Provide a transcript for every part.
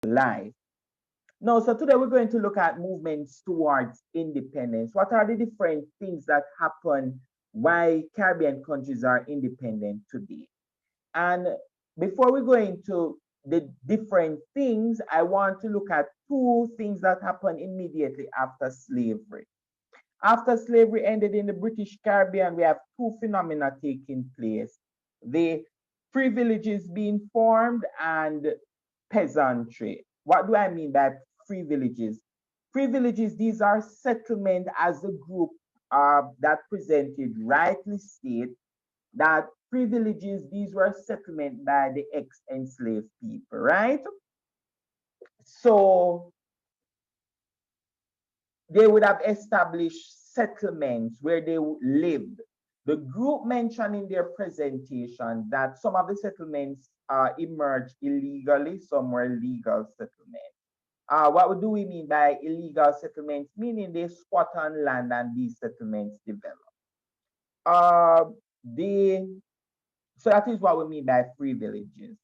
life. Now, so today we're going to look at movements towards independence. What are the different things that happen why Caribbean countries are independent today? And before we go into the different things, I want to look at two things that happened immediately after slavery. After slavery ended in the British Caribbean, we have two phenomena taking place. The privileges being formed and peasantry. What do I mean by privileges? Privileges, these are settlement as a group that presented rightly state that privileges, these were settlement by the ex-enslaved people, right? So they would have established settlements where they lived. The group mentioned in their presentation that some of the settlements emerged illegally, some were legal settlements. What do we mean by illegal settlements? Meaning they squat on land and these settlements develop. Uh, so that is what we mean by privileges.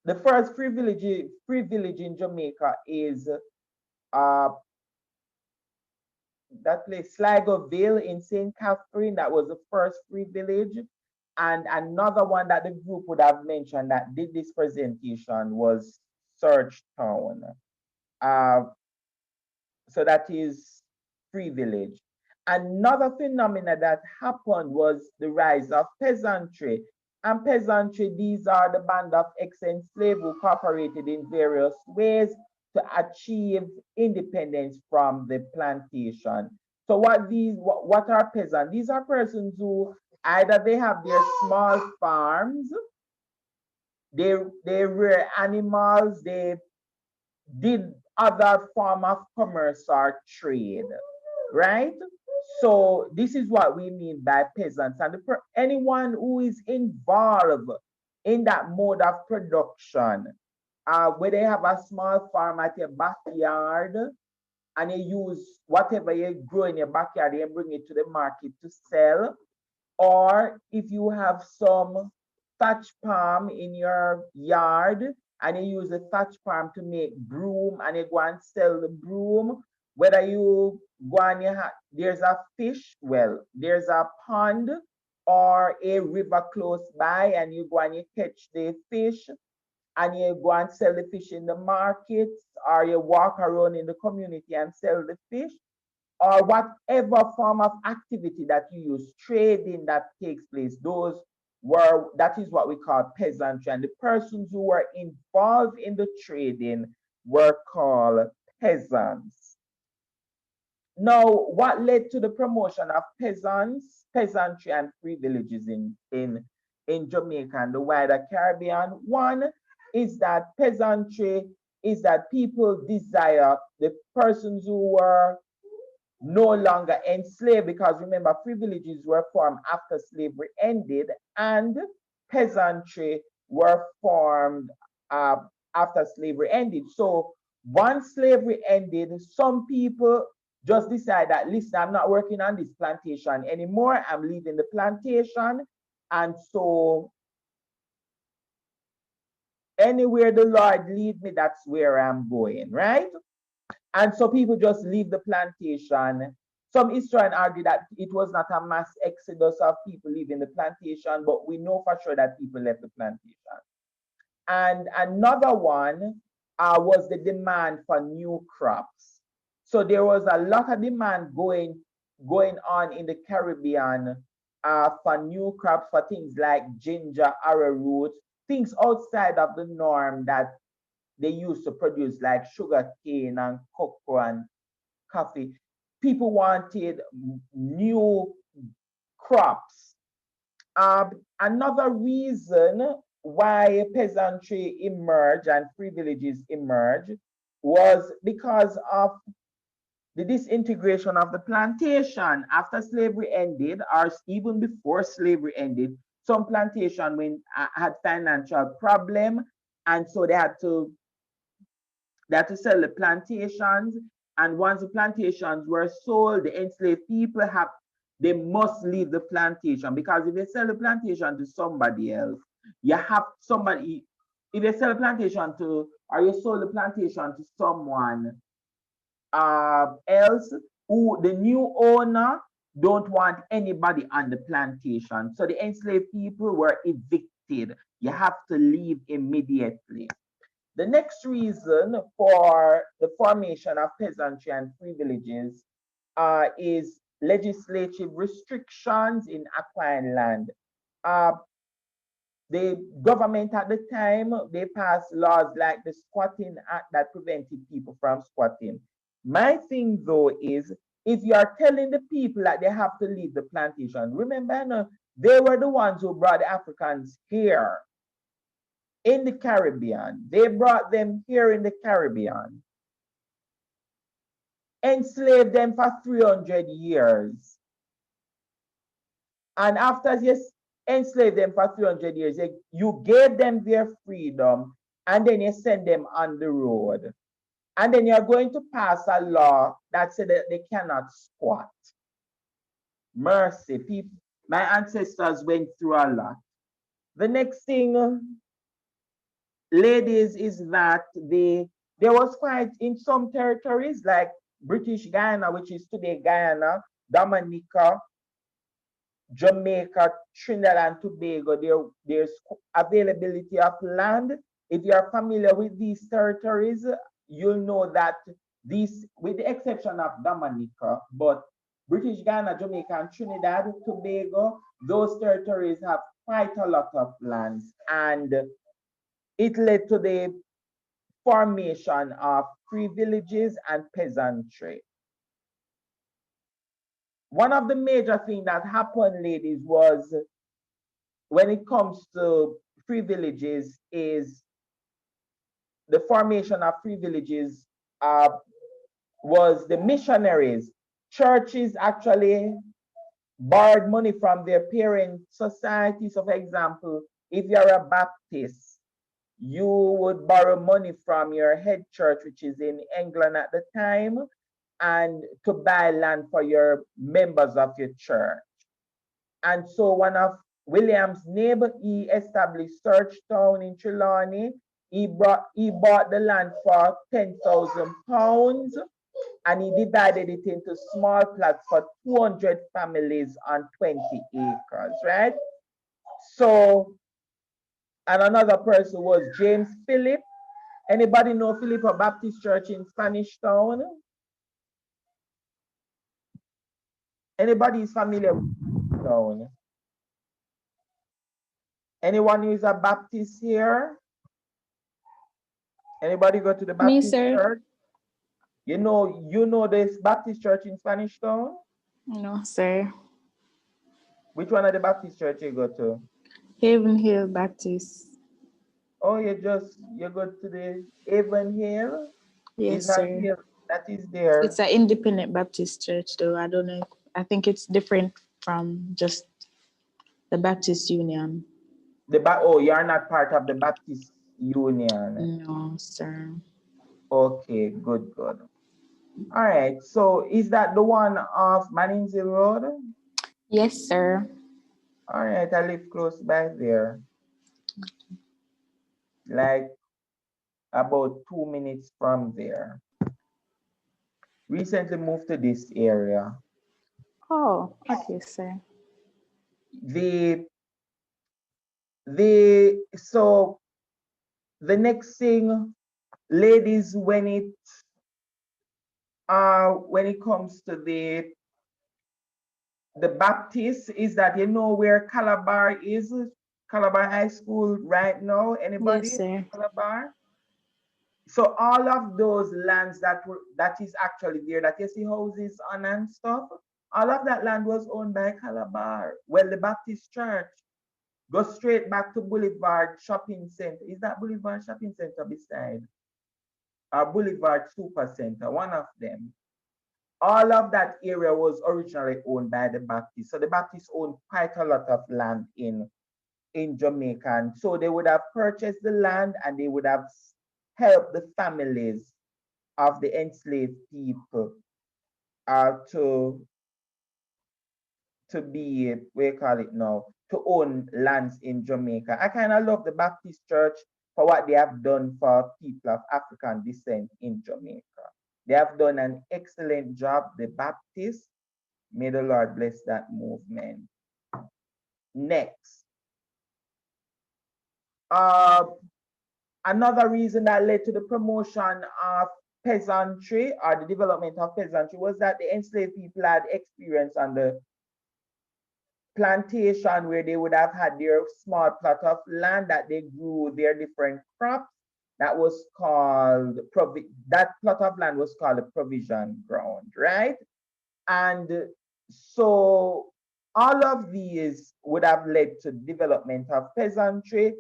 The first privilege in Jamaica is uh, that place, Sligoville in St. Catherine. That was the first privilege. And another one that the group would have mentioned that did this presentation was Search Town. Uh, so that is privilege. Another phenomena that happened was the rise of peasantry. And peasantry, these are the band of ex-enslaved who cooperated in various ways to achieve independence from the plantation. So what are peasants? These are persons who either they have their small farms, they rear animals, they did other form of commerce or trade, right? So this is what we mean by peasants. And anyone who is involved in that mode of production, where they have a small farm at your backyard and you use whatever you grow in your backyard and bring it to the market to sell, or if you have some thatch palm in your yard and you use the thatch palm to make broom and you go and sell the broom, whether you go and there's a fish, well, there's a pond or a river close by and you go and you catch the fish and you go and sell the fish in the market or you walk around in the community and sell the fish, or whatever form of activity that you use, trading that takes place, that is what we call peasantry. And the persons who were involved in the trading were called peasants. Now, what led to the promotion of peasantry and privileges in Jamaica and the wider Caribbean? One is that peasantry is that people desire the persons who were no longer enslaved, because remember, privileges were formed after slavery ended and peasantry were formed after slavery ended. So once slavery ended, some people just decide that, listen, I'm not working on this plantation anymore, I'm leaving the plantation, and so anywhere the Lord lead me, that's where I'm going, right? And so people just leave the plantation. Some historians argue that it was not a mass exodus of people leaving the plantation, but we know for sure that people left the plantation. And another one was the demand for new crops. So there was a lot of demand going on in the Caribbean for new crops, for things like ginger, arrowroot, things outside of the norm that they used to produce, like sugar cane and cocoa and coffee. People wanted new crops. Another reason why peasantry emerged and privileges emerged was because of the disintegration of the plantation. After slavery ended, or even before slavery ended, some plantation had financial problem, and so they had to sell the plantations. And once the plantations were sold, the enslaved people they must leave the plantation, because if they sell the plantation to somebody else, you have somebody. If they sell a plantation to or you sold the plantation to someone else who the new owner don't want anybody on the plantation. So the enslaved people were evicted. You have to leave immediately. The next reason for the formation of peasantry and free villages is legislative restrictions in acquiring land. Uh, the government at the time, they passed laws like the Squatting Act that prevented people from squatting. My thing though is, if you are telling the people that they have to leave the plantation, remember, no, they were the ones who brought the Africans here in the Caribbean. They brought them here in the Caribbean, enslaved them for 300 years. And after you enslaved them for 300 years, you gave them their freedom and then you send them on the road. And then you're going to pass a law that said that they cannot squat. Mercy, people. My ancestors went through a lot. The next thing, ladies, is that there was quite in some territories like British Guyana, which is today Guyana, Dominica, Jamaica, Trinidad and Tobago, there's availability of land. If you are familiar with these territories, you'll know that these, with the exception of Dominica, but British Guyana, Jamaica, and Trinidad, Tobago, those territories have quite a lot of lands, and it led to the formation of free villages and peasantry. One of the major things that happened, ladies, was when it comes to free villages is the formation of free villages was the missionaries. Churches actually borrowed money from their parent societies. So for example, if you're a Baptist, you would borrow money from your head church, which is in England at the time, and to buy land for your members of your church. And so one of William's neighbor, he established Searchtown in Trelawney. He bought the land for £10,000 and he divided it into small plots for 200 families on 20 acres, right? So, and another person was James Philip. Anybody know Philippa Baptist Church in Spanish Town? Anybody is familiar with town? Anyone who is a Baptist here? Anybody go to the Me, Baptist sir. church? You know this Baptist church in Spanish Town? No, sir. Which one of the Baptist church you go to? Haven Hill Baptist. Oh, you go to the Avon Hill? Is Yes, not sir. here, that is there. It's an independent Baptist church, though. I don't know. I think it's different from just the Baptist Union. Oh, you're not part of the Baptist Union. No, sir. Okay, good, good. All right. So is that the one off Manningsy Road? Yes, sir. All right, I live close by there. Like about 2 minutes from there. Recently moved to this area. Oh, okay, sir. The so the next thing, ladies, when it comes to the Baptist, is that you know where Calabar is? Calabar High School right now. Yes, Anybody? sir. Calabar? So all of those lands that is actually there, that you see houses on and stuff, all of that land was owned by Calabar. Well, the Baptist Church. Go straight back to Boulevard Shopping Center. Is that Boulevard Shopping Center beside? Boulevard Super Center, one of them. All of that area was originally owned by the Baptists. So the Baptists owned quite a lot of land in Jamaica. And so they would have purchased the land and they would have helped the families of the enslaved people to be, we call it now, to own lands in Jamaica. I kind of love the Baptist church for what they have done for people of African descent in Jamaica. They have done an excellent job. The Baptists, may the Lord bless that movement. Next, uh, another reason that led to the promotion of peasantry or the development of peasantry was that the enslaved people had experience on the plantation where they would have had their small plot of land that they grew their different crops. That was called that plot of land was called a provision ground, right? And so all of these would have led to development of peasantry.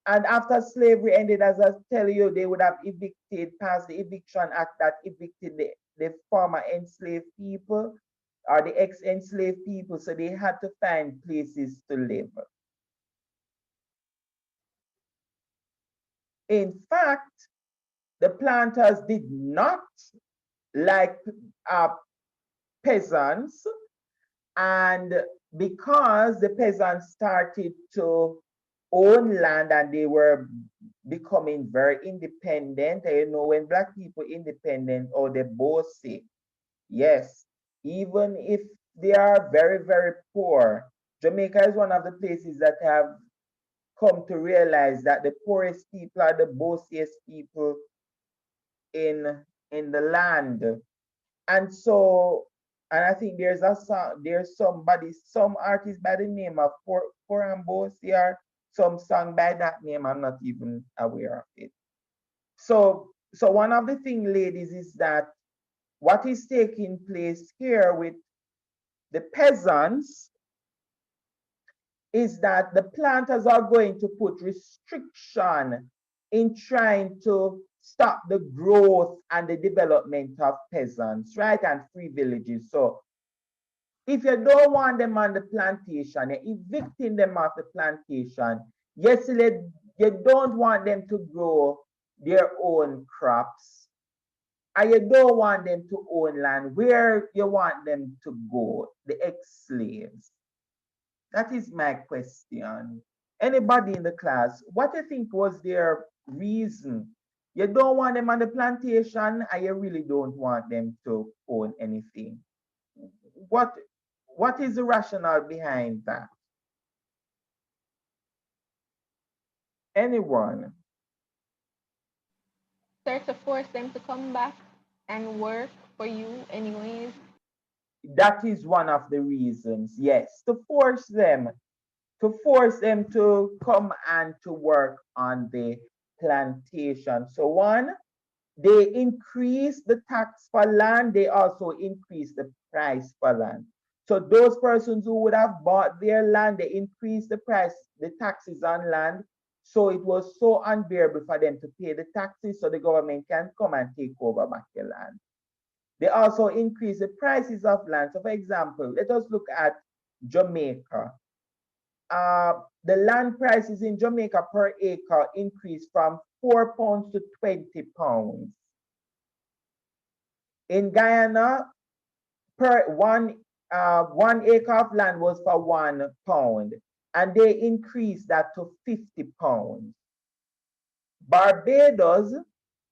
And after slavery ended, as I tell you, they would have evicted, passed the Eviction Act that evicted the former enslaved people or the ex-enslaved people. So they had to find places to live. In fact, the planters did not like peasants, and because the peasants started to own land and they were becoming very independent, you know, when Black people independent or they bossy, yes, even if they are very, very poor, Jamaica is one of the places that have come to realize that the poorest people are the bossiest people in the land. And so, and I think there's a song, there's somebody, some artist by the name of Porambosi or some song by that name. I'm not even aware of it. So one of the things, ladies, is that what is taking place here with the peasants is that the planters are going to put restriction in trying to stop the growth and the development of peasants, right, and free villages. So if you don't want them on the plantation, you're evicting them off the plantation. Yes, you don't want them to grow their own crops, and you don't want them to own land. Where you want them to go? The ex-slaves. That is my question. Anybody in the class, what do you think was their reason? You don't want them on the plantation, and you really don't want them to own anything. What what is the rationale behind that? Anyone? Sir, to force them to come back and work for you anyways. That is one of the reasons, yes, to force them to come and to work on the plantation. So one, they increase the tax for land, they also increase the price for land. So those persons who would have bought their land, they increase the price, the taxes on land. So it was so unbearable for them to pay the taxes so the government can come and take over back the land. They also increase the prices of land. So for example, let us look at Jamaica. The land prices in Jamaica per acre increased from £4 to £20. In Guyana, per one acre of land was for £1, and they increased that to £50. Barbados,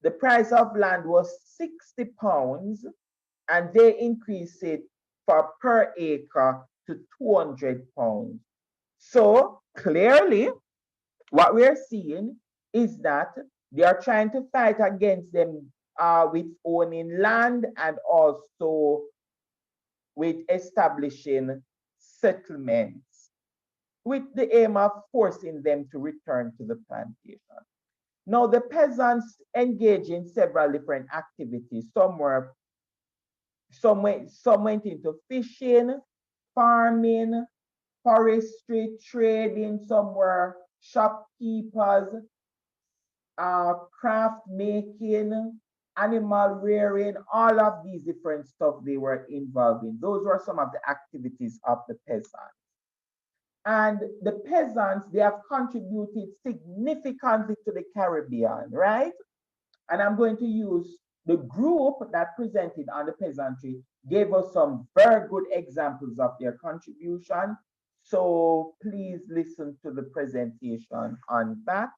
the price of land was £60, and they increased it for per acre to £200. So clearly, what we're seeing is that they are trying to fight against them with owning land and also with establishing settlements with the aim of forcing them to return to the plantation. Now, the peasants engage in several different activities. Some went into fishing, farming, forestry, trading, some were shopkeepers, craft making, animal rearing, all of these different stuff they were involved in. Those were some of the activities of the peasants. And the peasants, they have contributed significantly to the Caribbean, right? And I'm going to use the group that presented on the peasantry gave us some very good examples of their contribution. So please listen to the presentation on that.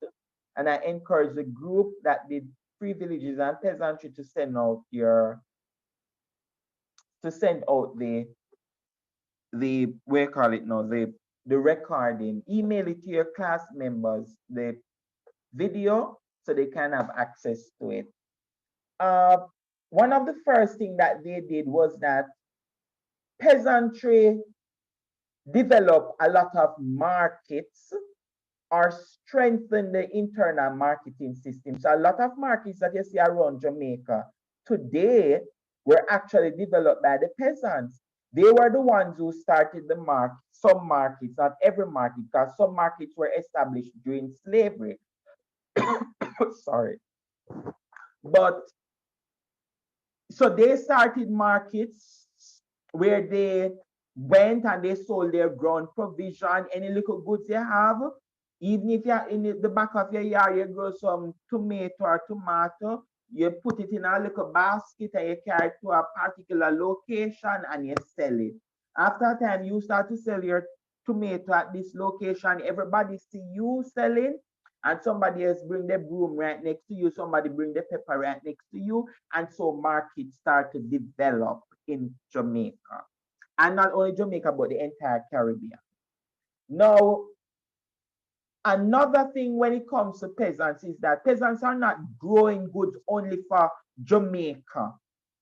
And I encourage the group that did free villages and peasantry to send out the we call it now, the recording. Email it to your class members, the video, so they can have access to it. Uh, One of the first thing that they did was that peasantry developed a lot of markets or strengthen the internal marketing system. So a lot of markets that you see around Jamaica today were actually developed by the peasants. They were the ones who started the market, some markets, not every market, because some markets were established during slavery. Sorry. But so they started markets where they went and they sold their ground provision, any little goods you have. Even if you're in the back of your yard, you grow some tomato, you put it in a little basket and you carry it to a particular location and you sell it. After a time, you start to sell your tomato at this location. Everybody see you selling, and somebody else bring the broom right next to you. Somebody bring the pepper right next to you, and so markets start to develop in Jamaica, and not only Jamaica but the entire Caribbean. Now, another thing when it comes to peasants is that peasants are not growing goods only for Jamaica,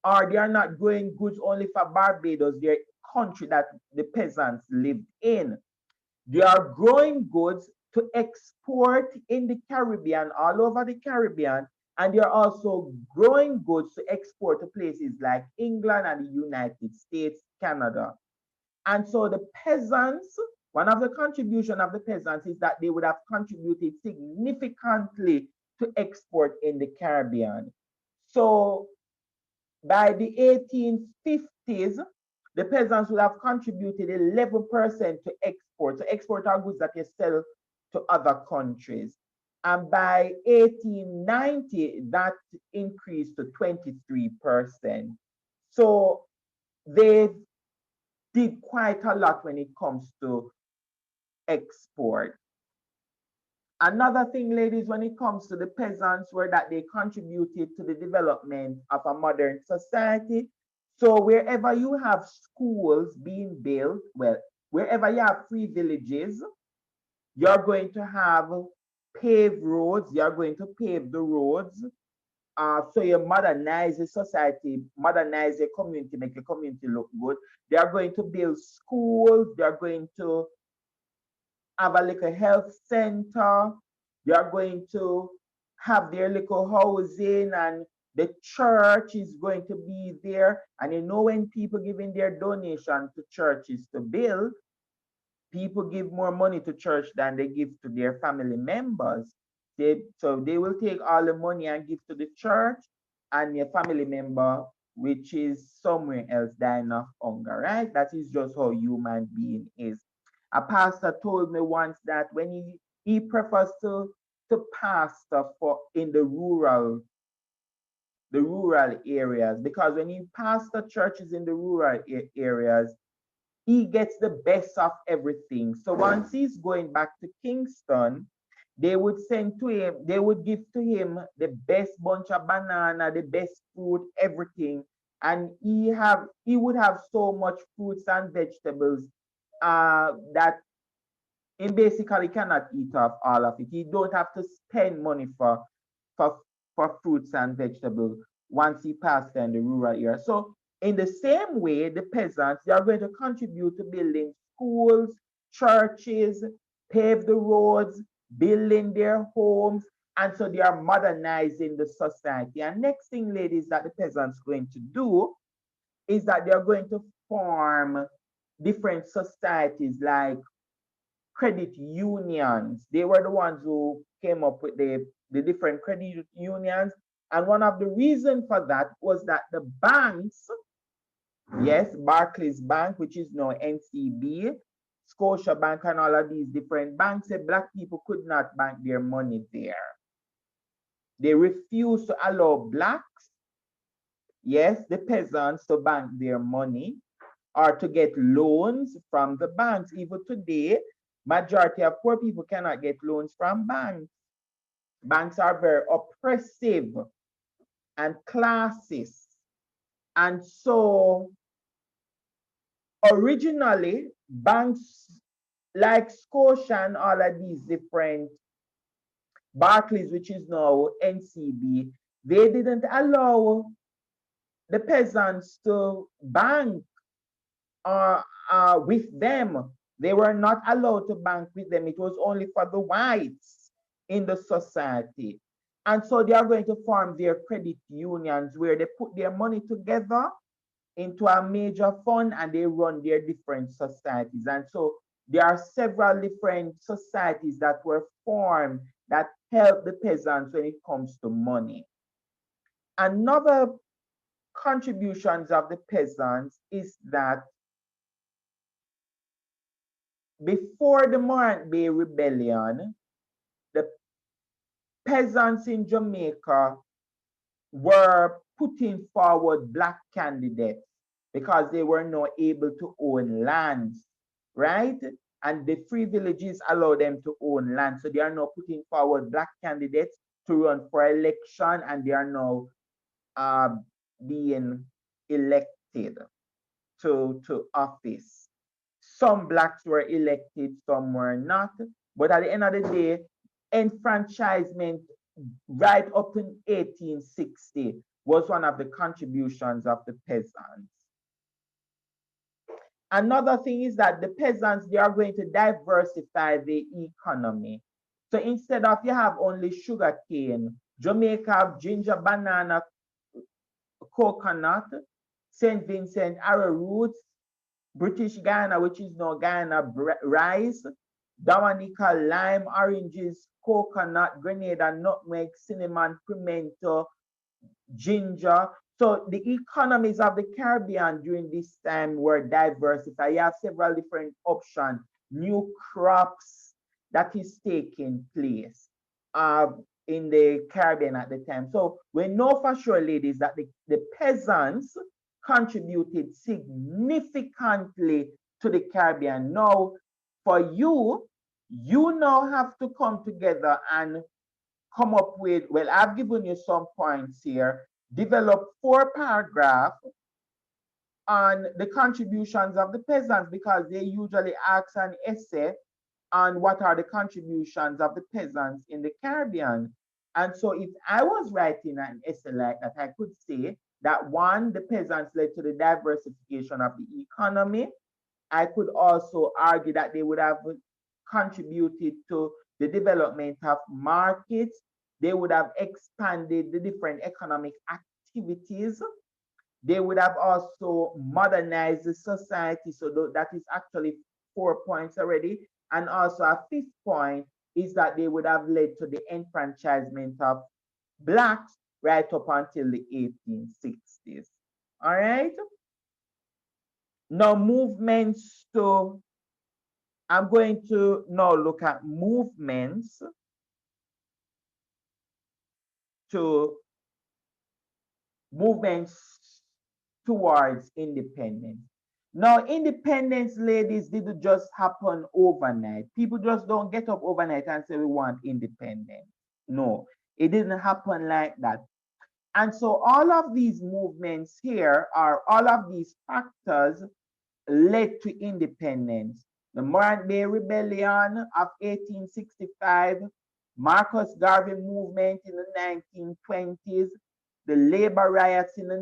or they are not growing goods only for Barbados, their country that the peasants lived in. They are growing goods to export in the Caribbean, all over the Caribbean, and they are also growing goods to export to places like England and the United States, Canada. And so the peasants, one of the contribution of the peasants is that they would have contributed significantly to export in the Caribbean. So by the 1850s, the peasants would have contributed 11% to export. So export are goods that you sell to other countries. And by 1890, that increased to 23%. So they did quite a lot when it comes to export. Another thing, ladies, when it comes to the peasants, were that they contributed to the development of a modern society. So wherever you have schools being built, well, wherever you have free villages, you're going to have paved roads, you're going to pave the roads. So you modernize the society, modernize the community, make the community look good. They are going to build schools, they are going to have a little health center. They are going to have their little housing, and the church is going to be there. And you know, when people giving their donation to churches to build, people give more money to church than they give to their family members. So they will take all the money and give to the church, and your family member, which is somewhere else, dying of hunger, right? That is just how human being is. A pastor told me once that when he prefers to pastor for in the rural areas, because when he pastor churches in the rural areas, he gets the best of everything. So once he's going back to Kingston, they would send to him, they would give to him the best bunch of banana, the best fruit, everything. And he would have so much fruits and vegetables that he basically cannot eat off all of it. He don't have to spend money for for fruits and vegetables once he passed in the rural area. So in the same way, the peasants, they are going to contribute to building schools, churches, pave the roads, building their homes, and so they are modernizing the society. And next thing, ladies, that the peasants going to do is that they are going to form different societies like credit unions. They were the ones who came up with the different credit unions. And one of the reasons for that was that the banks, yes, Barclays Bank, which is now NCB, Scotia Bank, and all of these different banks, said black people could not bank their money there. They refused to allow blacks, yes, the peasants, to bank their money or to get loans from the banks. Even today, majority of poor people cannot get loans from banks. Banks are very oppressive and classist. And so originally, banks like Scotia and all of these different Barclays, which is now NCB, they didn't allow the peasants to bank with them. They were not allowed to bank with them. It was only for the whites in the society. And so they are going to form their credit unions where they put their money together into a major fund and they run their different societies. And so there are several different societies that were formed that help the peasants when it comes to money. Another contributions of the peasants is that before the Morant Bay Rebellion, the peasants in Jamaica were putting forward black candidates because they were not able to own lands, right? And the free villages allow them to own land. So they are now putting forward black candidates to run for election, and they are now being elected to office. Some blacks were elected, some were not. But at the end of the day, enfranchisement right up in 1860 was one of the contributions of the peasants. Another thing is that the peasants, they are going to diversify the economy. So instead of you have only sugar cane, Jamaica have ginger, banana, coconut, St. Vincent arrowroot, British Guiana, which is now Guyana, rice, Dominica, lime, oranges, coconut, Grenada, nutmeg, cinnamon, pimento, ginger. So the economies of the Caribbean during this time were diversified. You have several different options, new crops that is taking place in the Caribbean at the time. So we know for sure, ladies, that the peasants contributed significantly to the Caribbean. Now, for you, you now have to come together and come up with, well, I've given you some points here, develop 4 paragraphs on the contributions of the peasants, because they usually ask an essay on what are the contributions of the peasants in the Caribbean. And so if I was writing an essay like that, I could say that 1, the peasants led to the diversification of the economy. I could also argue that they would have contributed to the development of markets. They would have expanded the different economic activities. They would have also modernized the society. So that is actually 4 points already. And also a 5th point is that they would have led to the enfranchisement of blacks right up until the 1860s. All right. Now movements to, I'm going to now look at movements to movements towards independence. Now, independence, ladies, didn't just happen overnight. People just don't get up overnight and say we want independence. No, it didn't happen like that. And so all of these movements here, are all of these factors led to independence. The Morant Bay Rebellion of 1865, Marcus Garvey movement in the 1920s, the labor riots in the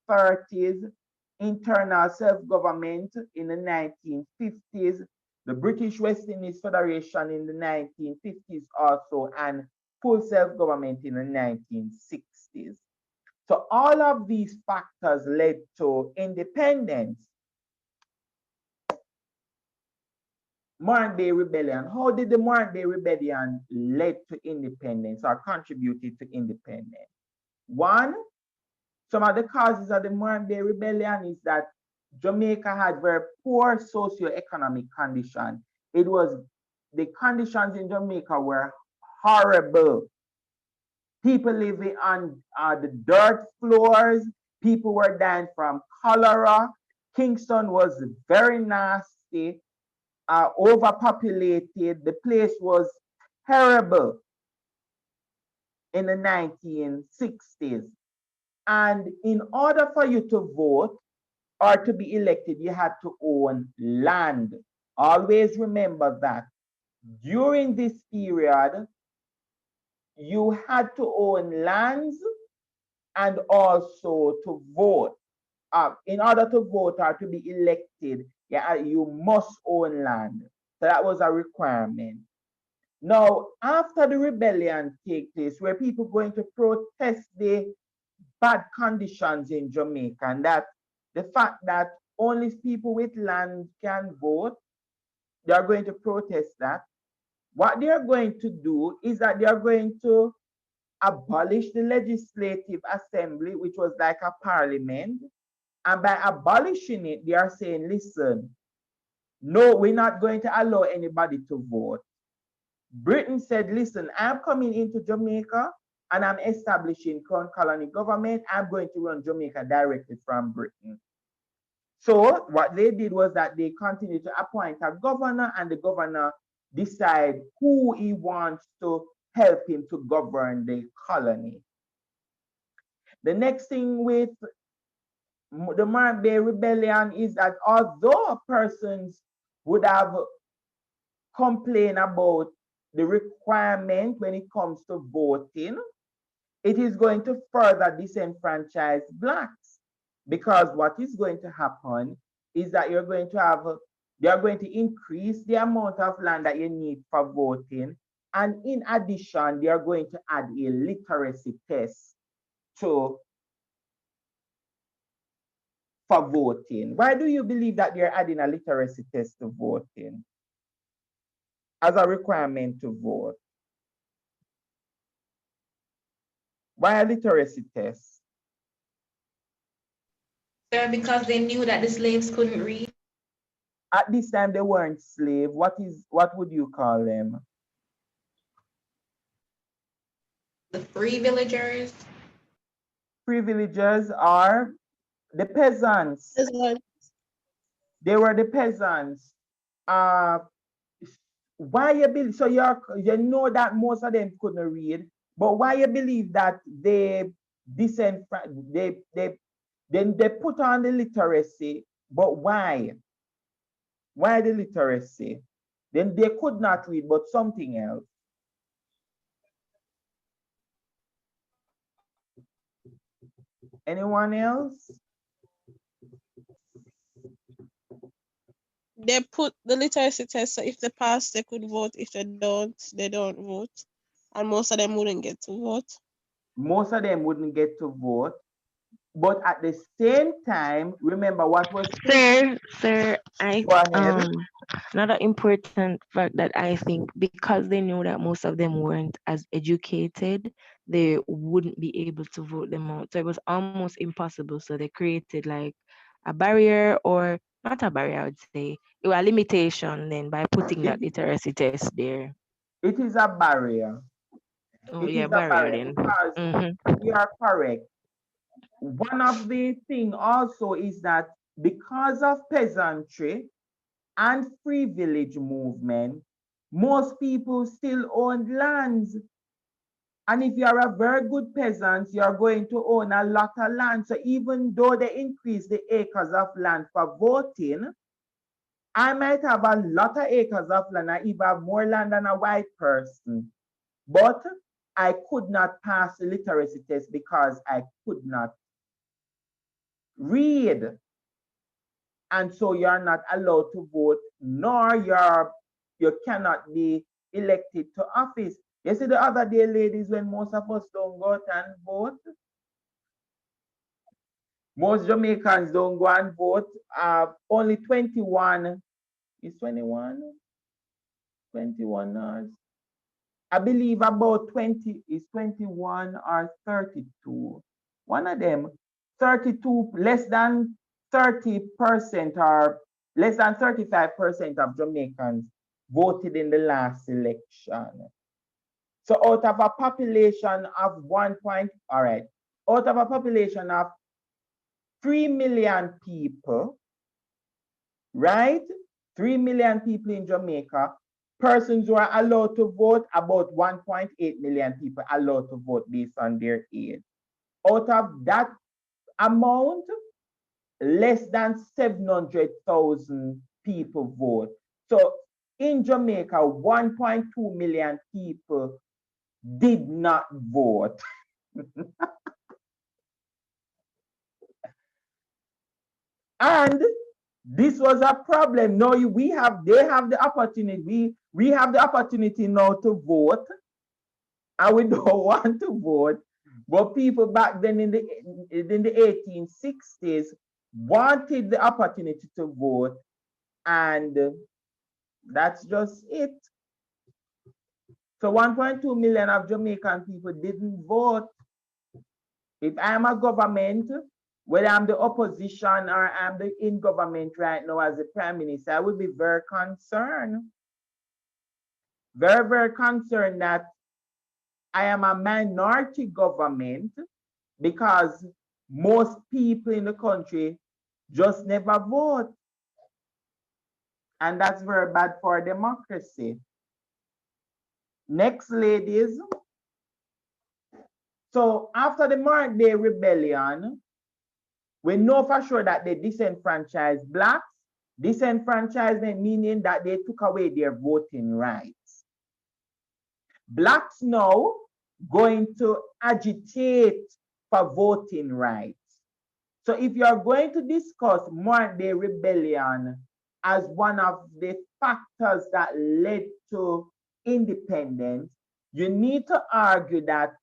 1930s, internal self-government in the 1950s, the British West Indies Federation in the 1950s also, and full self-government in the 1960s. So all of these factors led to independence. Morant Bay Rebellion. How did the Morant Bay Rebellion lead to independence or contributed to independence? 1, some of the causes of the Morant Bay Rebellion is that Jamaica had very poor socio-economic conditions. The conditions in Jamaica were horrible. People living on the dirt floors. People were dying from cholera. Kingston was very nasty. Overpopulated. The place was terrible. in the 1960s. And in order for you to vote or to be elected, you had to own land. Always remember that. During this period, you had to own lands and also to vote. In order to vote or to be elected, yeah, you must own land. So that was a requirement. Now, after the rebellion take place, where people going to protest the bad conditions in Jamaica, and that the fact that only people with land can vote, they are going to protest that. What they are going to do is that they are going to abolish the legislative assembly, which was like a parliament. And by abolishing it, they are saying, listen, no, we're not going to allow anybody to vote. Britain said, listen, I'm coming into Jamaica and I'm establishing crown colony government. I'm going to run Jamaica directly from Britain. So what they did was that they continued to appoint a governor, and the governor decide who he wants to help him to govern the colony. The next thing with the Mark Bay Rebellion is that although persons would have complained about the requirement when it comes to voting, it is going to further disenfranchise blacks, because what is going to happen is that they are going to increase the amount of land that you need for voting, and in addition, they are going to add a literacy test for voting. Why do you believe that they're adding a literacy test to voting as a requirement to vote? Why a literacy test? Sir, because they knew that the slaves couldn't read. At this time, they weren't slaves. What would you call them? The free villagers. Privilegers are the peasants. They were the peasants. Uh, why you believe? So you know that most of them couldn't read, but why you believe that they put on the literacy? But why? Why the literacy? Then they could not read, but something else. Anyone else? They put the literacy test, so if they pass, they could vote. If they don't vote. And most of them wouldn't get to vote. Most of them wouldn't get to vote. But at the same time, remember what was Sir, Go ahead. another important fact that I think, because they knew that most of them weren't as educated, they wouldn't be able to vote them out. So it was almost impossible. So they created like a barrier, or not a barrier, I would say. It was a limitation then by putting that literacy test there. It is a barrier. Oh It yeah, is a barrier barrier then. because Mm-hmm. you are correct. One of the thing also is that because of peasantry and free village movement, most people still own lands. And if you are a very good peasant, you are going to own a lot of land. So even though they increase the acres of land for voting, I might have a lot of acres of land. I even have more land than a white person. But I could not pass the literacy test because I could not read. And so you're not allowed to vote, nor you cannot be elected to office. You see the other day, ladies, when most of us don't go out and vote, most Jamaicans don't go and vote. Only 21, is 21? 21 hours. I believe about 20 is 21 or 32. One of them, 32, less than 30% or less than 35% of Jamaicans voted in the last election. So out of a population of all right, out of a population of 3 million people, right? 3 million people in Jamaica, persons who are allowed to vote, about 1.8 million people allowed to vote based on their age. Out of that amount, less than 700,000 people vote. So in Jamaica, 1.2 million people did not vote. And this was a problem. Now they have the opportunity. We have the opportunity now to vote, and we don't want to vote. But people back then in the 1860s wanted the opportunity to vote, and that's just it. So 1.2 million of Jamaican people didn't vote. If I'm a government, whether I'm the opposition or I'm in government right now as the prime minister, I would be very concerned. Very, very concerned that I am a minority government because most people in the country just never vote. And that's very bad for democracy. Next, ladies. So after the Mark Day Rebellion, we know for sure that they disenfranchised blacks. Disenfranchisement meaning that they took away their voting rights. Blacks now going to agitate for voting rights. So if you are going to discuss Mark Day Rebellion as one of the factors that led to independence, you need to argue that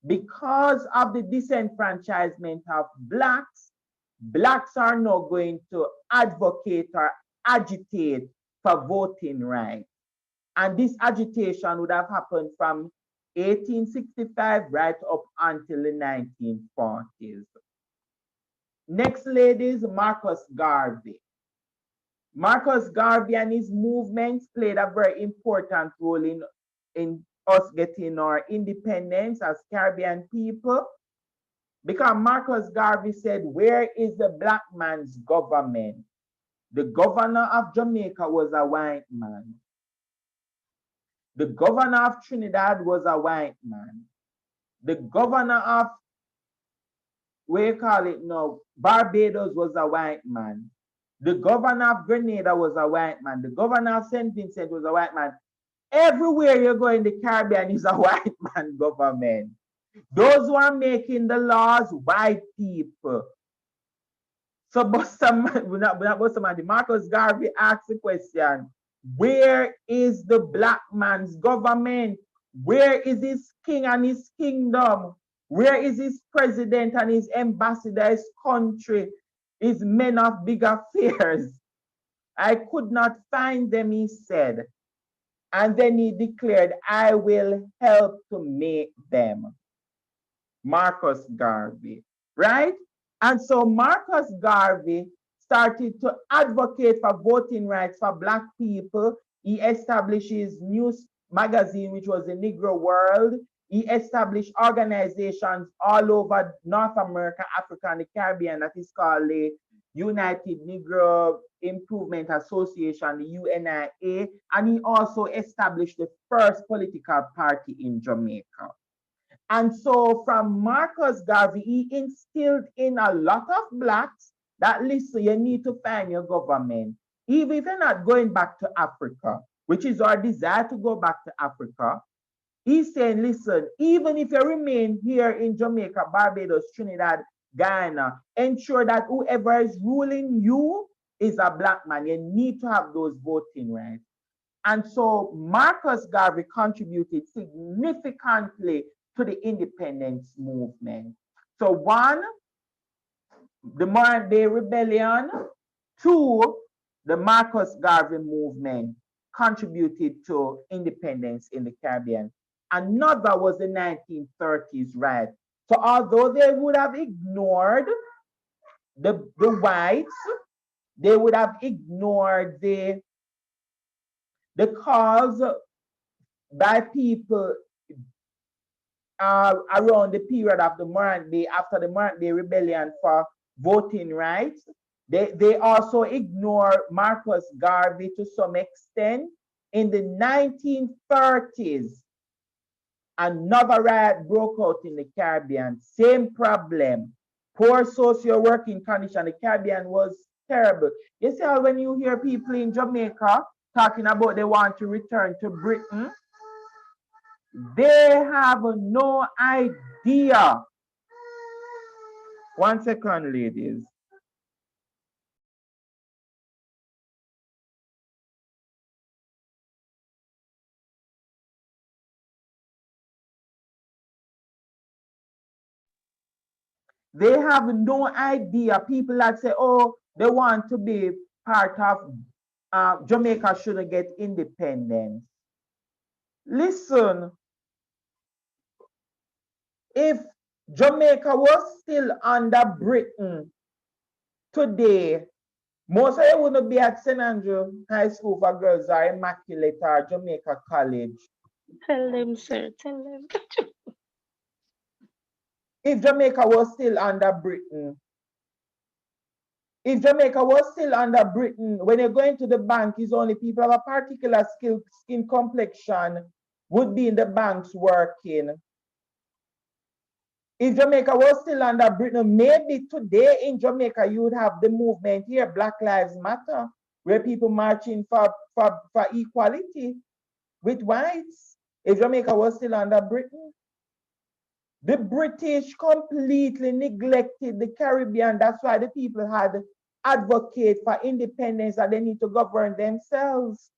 because of the disenfranchisement of blacks, blacks are now going to advocate or agitate for voting rights. And this agitation would have happened from 1865 right up until the 1940s. Next, ladies, Marcus Garvey. Marcus Garvey and his movements played a very important role in us getting our independence as Caribbean people, because Marcus Garvey said, where is the black man's government? The governor of Jamaica was a white man. The governor of Trinidad was a white man. The governor of, Barbados was a white man. The governor of Grenada was a white man. The governor of St. Vincent was a white man. Everywhere you go in the Caribbean is a white man government. Those who are making the laws, white people. So Marcus Garvey asked the question, where is the black man's government? Where is his king and his kingdom? Where is his president and his ambassador, his country, his men of big affairs? I could not find them, he said. And then he declared, I will help to make them. Marcus Garvey, right? And so Marcus Garvey started to advocate for voting rights for black people. He established his news magazine, which was the Negro World. He established organizations all over North America, Africa, and the Caribbean that is called the United Negro Improvement Association, the UNIA, and he also established the first political party in Jamaica. And so from Marcus Garvey, he instilled in a lot of blacks that, listen, you need to find your government. Even if you're not going back to Africa, which is our desire to go back to Africa, he's saying, listen, even if you remain here in Jamaica, Barbados, Trinidad, Guyana, ensure that whoever is ruling you is a black man. You need to have those voting rights. And so Marcus Garvey contributed significantly to the independence movement. So one, the Mark Day Rebellion. Two, the Marcus Garvey movement contributed to independence in the Caribbean. Another was the 1930s, right? So although they would have ignored the whites, they would have ignored the calls by people around the period of the Mark Day, after the Mark Day Rebellion for voting rights. They also ignore Marcus Garvey to some extent, In the 1930s, another riot broke out in the Caribbean. Same problem. Poor socio-working condition. The Caribbean was terrible. You see how when you hear people in Jamaica talking about they want to return to Britain, they have no idea. 1 second, ladies. They have no idea. People that say, oh, they want to be part of Jamaica shouldn't get independence. Listen, if Jamaica was still under Britain today, most of you wouldn't be at St. Andrew High School for Girls or Immaculate or Jamaica College. Tell them, sir. Tell them. If Jamaica was still under Britain, if Jamaica was still under Britain, when you're going to the bank, it's only people of a particular skin complexion would be in the banks working. If Jamaica was still under Britain, maybe today in Jamaica, you would have the movement here, Black Lives Matter, where people marching for equality with whites. If Jamaica was still under Britain, the British completely neglected the Caribbean. That's why the people had advocate for independence, that they need to govern themselves.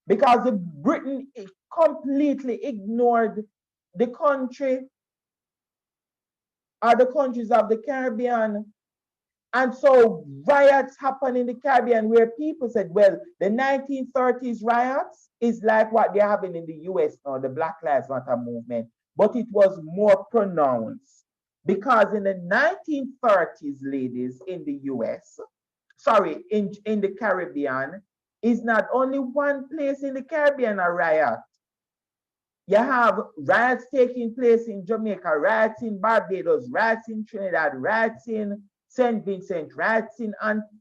Because the Britain completely ignored the country or the countries of the Caribbean. And so riots happened in the Caribbean where people said, well, the 1930s riots is like what they're having in the US now, the Black Lives Matter movement. But it was more pronounced because in the 1930s, ladies, in the US, sorry, in the Caribbean, is not only one place in the Caribbean a riot. You have riots taking place in Jamaica, riots in Barbados, riots in Trinidad, riots in St. Vincent, riots in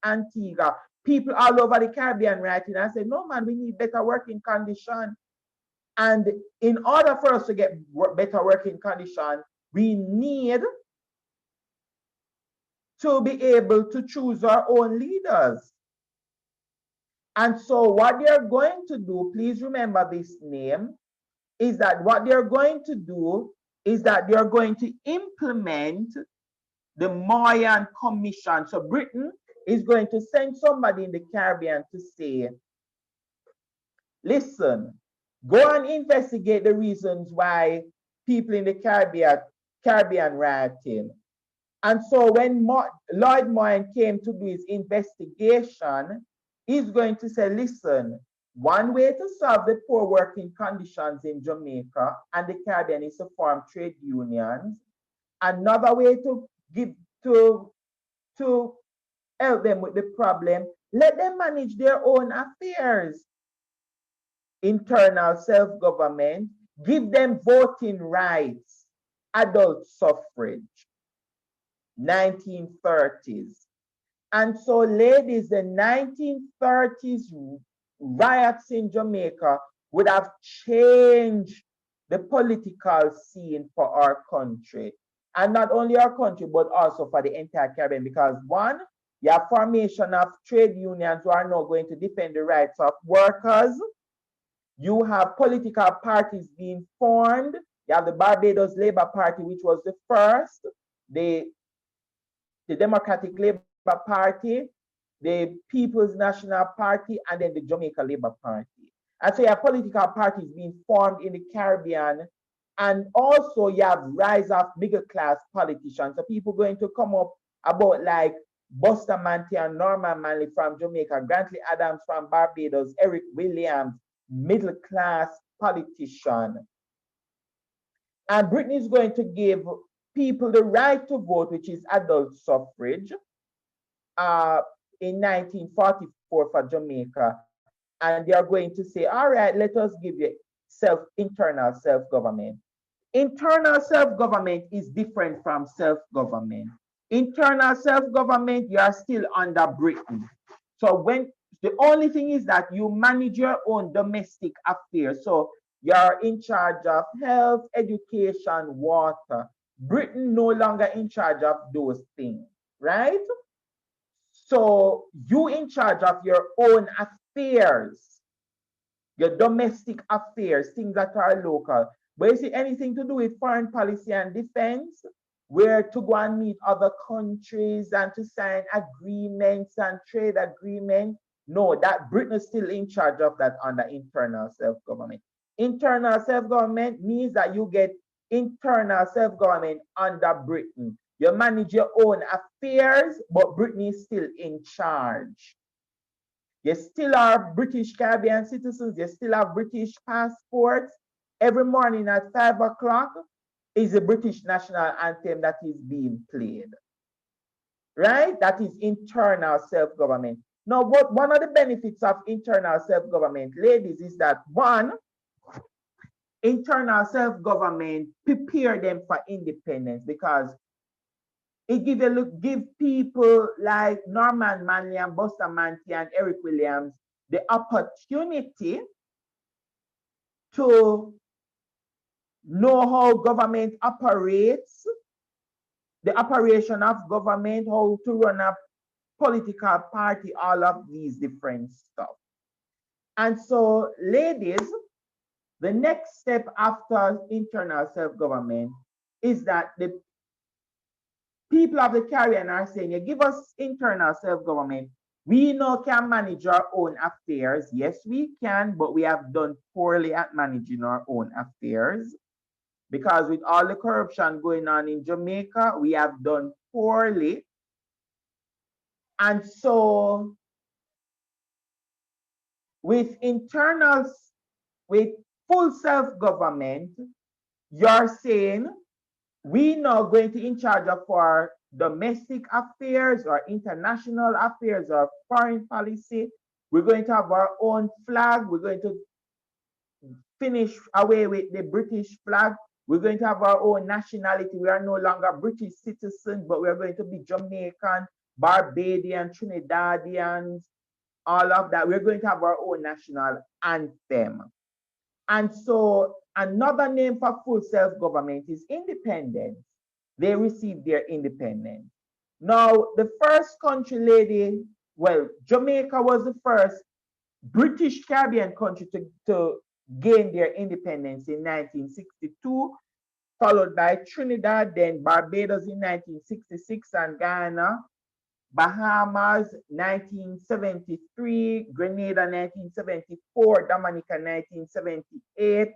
Antigua. People all over the Caribbean rioting. I said, no, man, we need better working conditions. And in order for us to get better working conditions, we need to be able to choose our own leaders. And so what they're going to do, please remember this name, is that what they're going to do is that they're going to implement the Moyan Commission. So Britain is going to send somebody in the Caribbean to say, listen, go and investigate the reasons why people in the Caribbean rioting. And so when Lloyd Moyan came to do his investigation, he's going to say, listen, one way to solve the poor working conditions in Jamaica and the Caribbean is to form trade unions. Another way to help them with the problem, let them manage their own affairs. Internal self-government, give them voting rights, adult suffrage, 1930s. And so, ladies, the 1930s riots in Jamaica would have changed the political scene for our country. And not only our country, but also for the entire Caribbean. Because one, you have formation of trade unions who are now going to defend the rights of workers. You have political parties being formed. You have the Barbados Labour Party, which was the first, the Democratic Labour Party, the People's National Party, and then the Jamaica Labour Party. And so you have political parties being formed in the Caribbean. And also you have rise of middle class politicians. So people going to come up about like Buster Manty and Norman Manley from Jamaica, Grantley Adams from Barbados, Eric Williams, middle class politician. And Britain is going to give people the right to vote, which is adult suffrage, in 1944 for Jamaica. And they are going to say, all right, let us give you internal self-government. Internal self-government is different from self-government. Internal self-government, you are still under Britain. So The only thing is that you manage your own domestic affairs. So you're in charge of health, education, water. Britain no longer in charge of those things, right? So you in charge of your own affairs, your domestic affairs, things that are local. But you see, anything to do with foreign policy and defense, where to go and meet other countries and to sign agreements and trade agreements, no, that Britain is still in charge of that under internal self-government. Internal self-government means that you get internal self-government under Britain. You manage your own affairs, but Britain is still in charge. You still are British Caribbean citizens. You still have British passports. Every morning at 5 o'clock is the British national anthem that is being played. Right? That is internal self-government. Now, what one of the benefits of internal self-government, ladies, is that one, internal self-government prepare them for independence, because it give people like Norman Manley and Bustamante and Eric Williams the opportunity to know how government operates, the operation of government, how to run a political party, all of these different stuff. And so, ladies, the next step after internal self-government is that the people of the Caribbean are saying, you give us internal self-government, we now can manage our own affairs. Yes, we can, but we have done poorly at managing our own affairs. Because with all the corruption going on in Jamaica, we have done poorly. And so with full self-government, you're saying we now going to in charge of our domestic affairs or international affairs or foreign policy. We're going to have our own flag. We're going to finish away with the British flag. We're going to have our own nationality. We are no longer British citizens, but we're going to be Jamaican, Barbadian, Trinidadians, all of that. We're going to have our own national anthem. And so another name for full self-government is independence. They received their independence. Now, the first country, lady, well, Jamaica was the first British Caribbean country to gain their independence in 1962, followed by Trinidad, then Barbados in 1966, and Guyana, Bahamas 1973, Grenada 1974, Dominica 1978,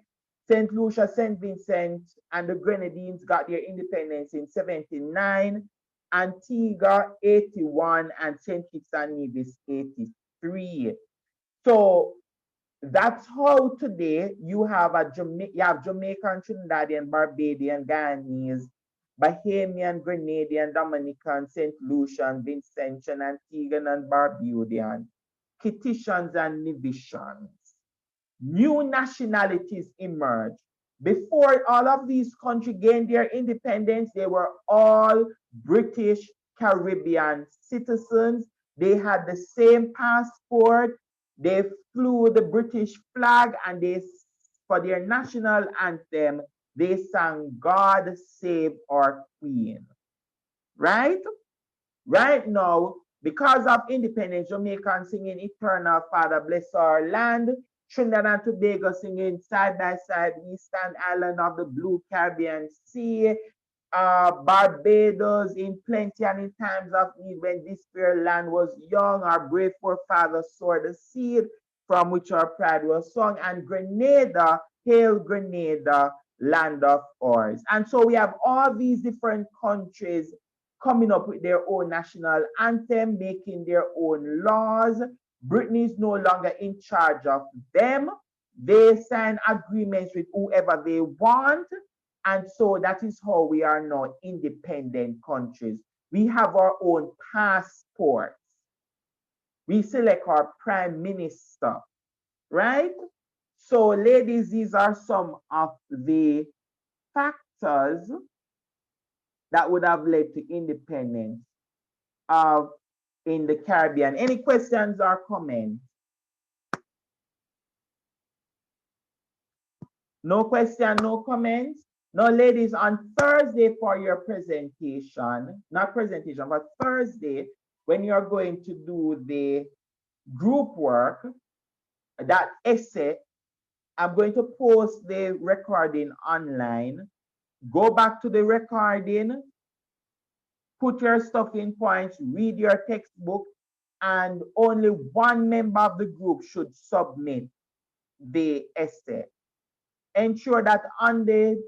St. Lucia, St. Vincent, and the Grenadines got their independence in 79, Antigua 81, and St. Kitts and Nevis 83. So that's how today you have Jamaican, Trinidadian, Barbadian, Guyanese, Bahamian, Grenadian, Dominican, St. Lucian, Vincentian, Antiguan, and Barbudian, Kittitians, and Nevisians. New nationalities emerged. Before all of these countries gained their independence, they were all British Caribbean citizens. They had the same passport. They flew the British flag, and for their national anthem, they sang God Save Our Queen. Right? Right now, because of independence, Jamaicans singing Eternal Father Bless Our Land, Trinidad and Tobago singing Side by Side, We Stand Island of the Blue Caribbean Sea, Barbados in plenty and in times of need when this fair land was young, our brave forefathers sowed the seed from which our pride was sung, and Grenada, hail Grenada, land of ours. And so we have all these different countries coming up with their own national anthem, making their own laws. Britain is no longer in charge of them. They sign agreements with whoever they want. And so that is how we are now independent countries. We have our own passports. We select our prime minister, right? So, ladies, these are some of the factors that would have led to independence of in the Caribbean. Any questions or comments? No question, no comments? Now, ladies, on Thursday for your presentation, not presentation, but Thursday, when you're going to do the group work, that essay, I'm going to post the recording online. Go back to the recording, put your stuff in points, read your textbook, and only one member of the group should submit the essay. Ensure that on the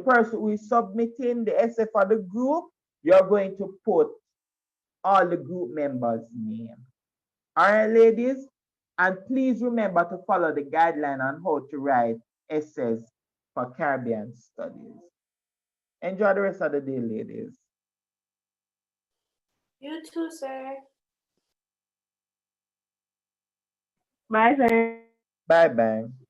person who is submitting the essay for the group, you're going to put all the group members' name. All right, ladies? And please remember to follow the guideline on how to write essays for Caribbean studies. Enjoy the rest of the day, ladies. You too, sir. Bye, sir. Bye-bye.